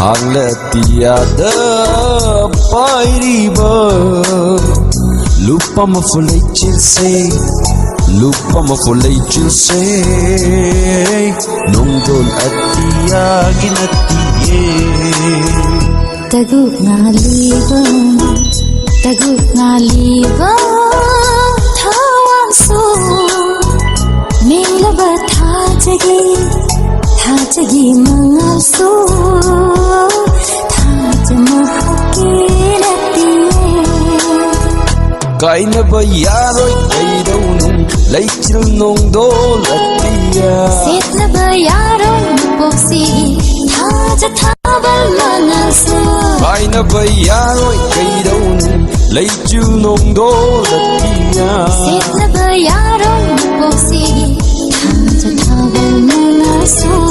hàng lệ tiada pairiba lupa mafulay chilse lupa mafulay chilse nungdol at tiyagin at tiye taguk ngaliba thawang so melaba thajagi mangal so kainaba yaroi kaidau nung leichil nungdol at tiya setnaba yaroi boksi thaja thabal mangal so kainaba yaroi kaidau nung leichil nungdol at tiya setnaba yaroi boksi thaja thabal mangal so